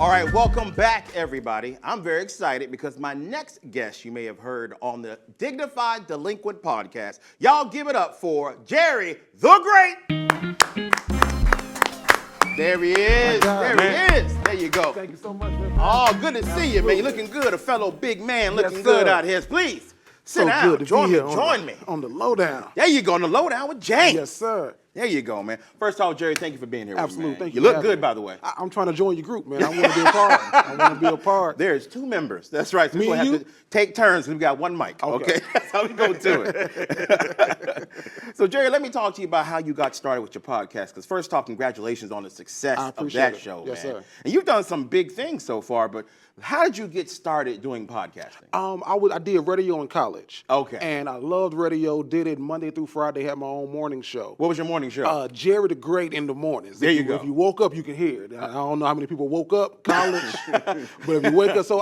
All right, welcome back, everybody. I'm very excited because my next guest you may have heard on the Dignified Delinquent podcast. Y'all give it up for Jerry the Great. There he is. There he is. There you go. Thank you so much, man. Oh, good to see you, man. You're looking good. A fellow big man looking good out here. Please, sit So down. good to Join be me. here Join me. on the lowdown. There you go, on the lowdown with James. Yes, sir. There you go, man. First off, Jerry, thank you for being here Absolutely. with me, man. Thank you. You look for good, having by me. the way. I'm trying to join your group, man. I want to be a part. I want to be a part. There's two members. That's right. So Me we're and going to have to take turns. We've got one mic. Okay. That's how we go to it. So, Jerry, let me talk to you about how you got started with your podcast. Because first off, congratulations on the success I of appreciate that it. show, Yes, man. sir. And you've done some big things so far, but how did you get started doing podcasting? I did radio in college. Okay. And I loved radio. Did it Monday through Friday. Had my own morning show. What was your morning show? Jerry the Great in the mornings. There you go. If you woke up, you can hear it. I don't know how many people woke up college, but if you wake up, so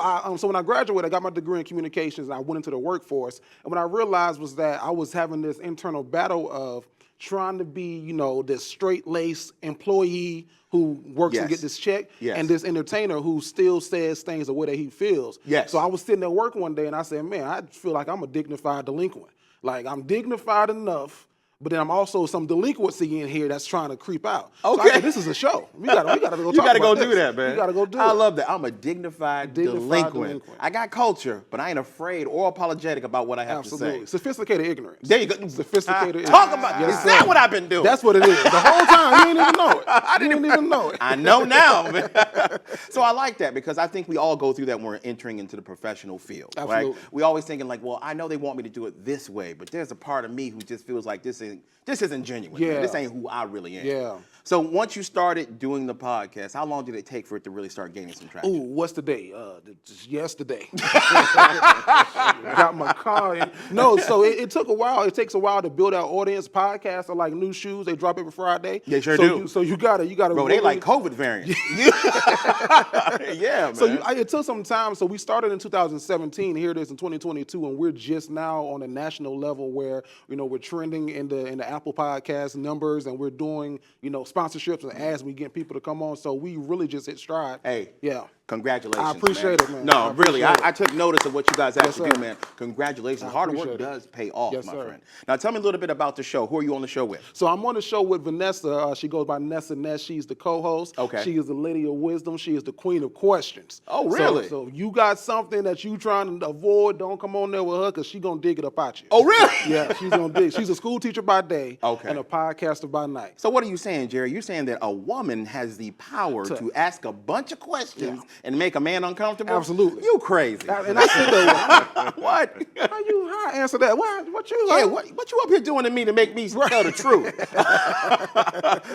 when I graduated, I got my degree in communications, and I went into the workforce. And what I realized was that I was having this internal battle of trying to be, this straight-laced employee who works and Yes. get this check, Yes. and this entertainer who still says things the way that he feels. Yes. So I was sitting at work one day, and I said, man, I feel like I'm a dignified delinquent. Like, I'm dignified enough, but then I'm also some delinquency in here that's trying to creep out. So I Okay. said, this is a show. We gotta go talk You gotta go about do this. that, man. You gotta go do it. I love that. I'm a dignified delinquent. delinquent. I got culture, but I ain't afraid or apologetic about what I have Absolutely. to say. Sophisticated ignorance. There you go. Sophisticated Talk ignorance. about Yes, is sir. that what I've been doing? That's what it is. The whole time, you didn't even know it. You didn't even know it. I know now, man. So I like that because I think we all go through that when we're entering into the professional field. Absolutely. Right? We always thinking like, well, I know they want me to do it this way, but there's a part of me who just feels like this isn't genuine. man. Yeah. This ain't who I really am. Yeah. So once you started doing the podcast, how long did it take for it to really start gaining some traction? Ooh, what's the day? Just yesterday. Got my car in. No, so it took a while. It takes a while to build our audience. Podcasts are like new shoes. They drop every Friday. They sure do. You gotta Bro, they like COVID variants. Yeah, man. So it took some time. So we started in 2017. Here it is in 2022, and we're just now on a national level where we're trending in the Apple Podcast numbers, and we're doing sponsorships and ads. We get people to come on. So we really just hit stride. Hey. Yeah. Congratulations. I appreciate it, man. No, I really. appreciate it. I took notice of what you guys actually sir. do, man. Congratulations. I Hard work appreciate it. does pay off, Yes, my sir. friend. Now, tell me a little bit about the show. Who are you on the show with? So I'm on the show with Vanessa. She goes by Nessa Ness. She's the co-host. Okay. She is the lady of wisdom. She is the queen of questions. Oh, really? So you got something that you trying to avoid, don't come on there with her because she going to dig it up at you. Oh, really? Yeah, she's going to dig. She's a school teacher by day Okay. and a podcaster by night. So what are you saying, Jerry? You're saying that a woman has the power to ask a bunch of questions and make a man uncomfortable? Absolutely. You crazy. And I sit there with What? how I answer that? What you Yeah, what you up here doing to me to make me tell the truth?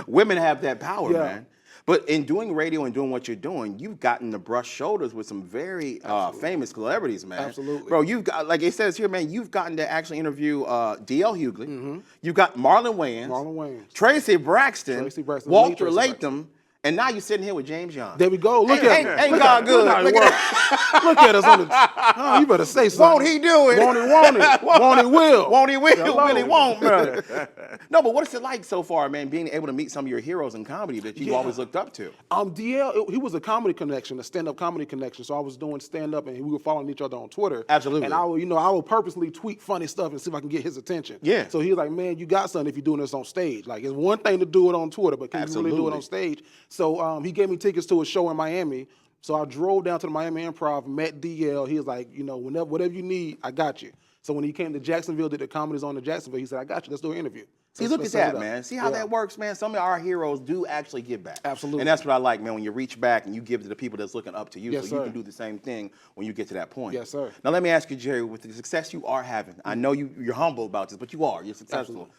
Women have that power, Yeah. man. But in doing radio and doing what you're doing, you've gotten to brush shoulders with some very famous celebrities, man. Absolutely. Bro, you've got, like it says here, man, you've gotten to actually interview D.L. Hughley. You've got Marlon Wayans. Marlon Wayans. Tracy Braxton. Tracy Braxton, Walter Tracy Latham. And now you're sitting here with James Young. There we go. Look Ain't at God good? Look at that. Look at us on the. Oh, you better say something. Won't he do it? Won't he? Won't he? Won't he? Will? Won't he will? Hello. Will he won't, bro. No, but what's it like so far, man, being able to meet some of your heroes in comedy that you've always looked up to? DL, he was a comedy connection, a stand-up comedy connection. So I was doing stand-up, and we were following each other on Twitter. Absolutely. And I would purposely tweet funny stuff and see if I can get his attention. Yeah. So he was like, man, you got something if you're doing this on stage. Like, it's one thing to do it on Twitter, but can you really do it on stage? So he gave me tickets to a show in Miami. So I drove down to the Miami Improv, met DL. He was like, whatever you need, I got you. So when he came to Jacksonville, did the Comedy Zone in Jacksonville, he said, I got you. Let's do an interview. See, look at Let's set that, it up. man. See how that works, man? Some of our heroes do actually give back. Absolutely. And that's what I like, man, when you reach back and you give to the people that's looking up to you, Yes, so you sir. can do the same thing when you get to that point. Yes, sir. Now, let me ask you, Jerry, with the success you are having, I know you're humble about this, but you are. You're successful. Absolutely.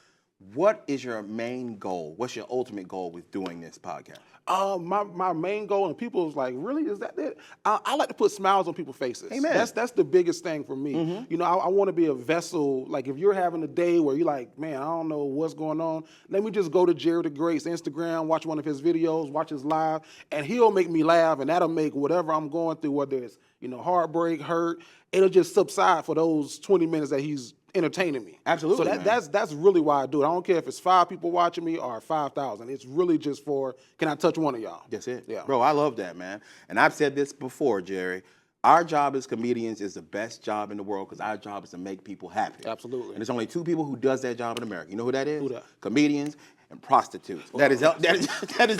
What is your main goal? What's your ultimate goal with doing this podcast? My main goal, and people was like, really, is that it? I like to put smiles on people's faces. Amen. That's the biggest thing for me. I want to be a vessel. Like if you're having a day where you're like, man, I don't know what's going on, let me just go to Jerry the Great's Instagram, watch one of his videos, watch his live, and he'll make me laugh, and that'll make whatever I'm going through, whether it's heartbreak, hurt, it'll just subside for those 20 minutes that he's entertaining me. Absolutely, So man. that's really why I do it. I don't care if it's 5 people watching me or 5,000. It's really just for, can I touch one of y'all? That's it. Yeah. Bro, I love that, man. And I've said this before, Jerry. Our job as comedians is the best job in the world because our job is to make people happy. Absolutely. And there's only 2 people who does that job in America. You know who that is? Who that? Comedians and prostitutes. That is it. That'll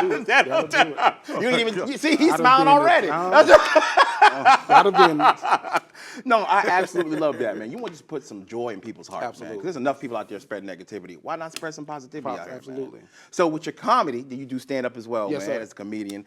do it. That'll do it. You ain't even, you see, he's I'd have smiling been already. I'd have been. No, I absolutely love that, man. You want to just put some joy in people's hearts, Absolutely. man. 'Cause there's enough people out there spreading negativity. Why not spread some positivity out here, Absolutely. man? So with your comedy, do you do stand-up as well, Yes, man, sir. as a comedian?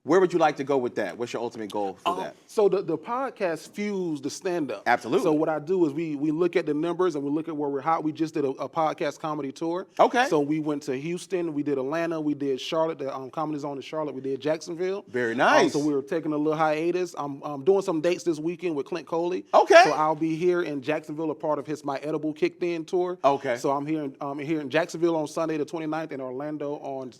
Where would you like to go with that? What's your ultimate goal for that? So the podcast fused the stand-up. Absolutely. So what I do is we look at the numbers and we look at where we're hot. We just did a podcast comedy tour. Okay. So we went to Houston, we did Atlanta, we did Charlotte, the Comedy Zone in Charlotte, we did Jacksonville. Very nice. So we were taking a little hiatus. I'm doing some dates this weekend with Clint Coley. Okay. So I'll be here in Jacksonville, a part of his My Edible Kicked In tour. Okay. So I'm here in Jacksonville on Sunday the 29th and Orlando on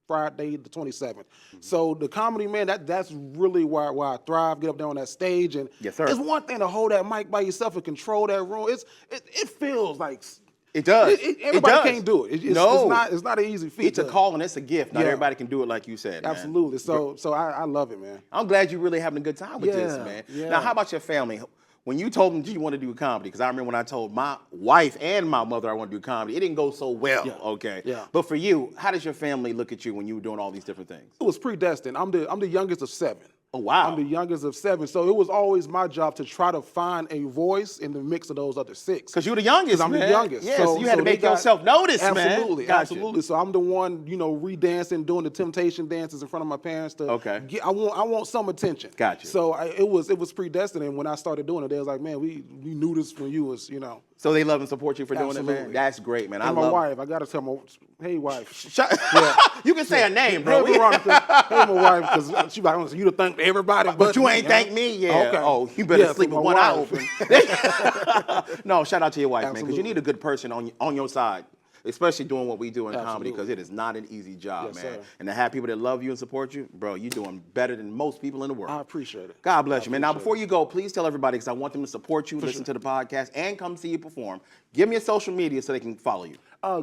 Friday the 27th. So the comedy, man, that's really where I thrive. Get up there on that stage, and Yes, sir. it's one thing to hold that mic by yourself and control that room. It feels like It does. everybody does. can't do it. No. It's not an easy feat. It's a call and it's a gift. Not Yeah. everybody can do it like you said, man. Absolutely. So I love it, man. I'm glad you're really having a good time with this, Yeah, man. yeah. Now, how about your family? When you told them you want to do comedy, because I remember when I told my wife and my mother I want to do comedy, it didn't go so well, okay? Yeah. But for you, how does your family look at you when you were doing all these different things? It was predestined. I'm the youngest of 7. Oh, wow. I'm the youngest of 7. So it was always my job to try to find a voice in the mix of those other 6. Because you're the youngest, I'm man. the youngest. Yeah, so you had to they make yourself notice, man. Absolutely, Gotcha. absolutely. So I'm the one, re-dancing, doing the temptation dances in front of my parents. Okay. I want some attention. Gotcha. So it was predestined, and when I started doing it, they was like, man, we knew this when you was, So they love and support you for doing it, man? Absolutely. That's great, man. And my wife, I gotta tell my, hey wife. You can say a name, bro. Hey Veronica, hey my wife, because she like, you to thank everybody, But you me, ain't thank me, yeah. Okay. Oh, you better Yeah, sleep for with my one eye wife. open. No, shout out to your wife, man, because you Absolutely. need a good person on your side, especially doing what we do in comedy, Absolutely. because it is not an easy job, Yes, man. sir. And to have people that love you and support you, bro, you're doing better than most people in the world. I appreciate it. God bless you, man. Now, appreciate before you go, please tell everybody, because I want them to support you, listen to the podcast, and come see you perform. Give me a social media so they can follow you.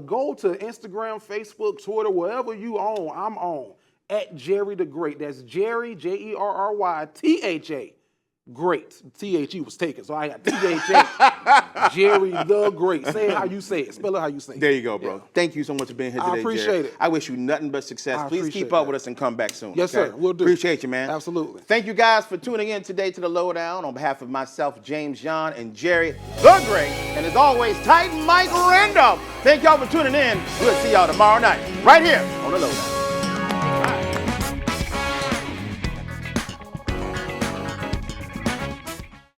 Go to Instagram, Facebook, Twitter, wherever you own, I'm on, at Jerry the Great. That's Jerry, Jerrytha. Great. THE was taken, so I got THA. Jerry the Great. Say it how you say it. Spell it how you say it. There you go, bro. Yeah. Thank you so much for being here today, I appreciate Jerry. it. I wish you nothing but success. I Please appreciate keep up that. with us and come back soon. Yes, okay? sir. We'll do. Appreciate you, man. Absolutely. Thank you guys for tuning in today to The Lowdown on behalf of myself, James John, and Jerry the Great. And as always, Titan Mike Randolph. Thank y'all for tuning in. We'll see y'all tomorrow night right here on The Lowdown.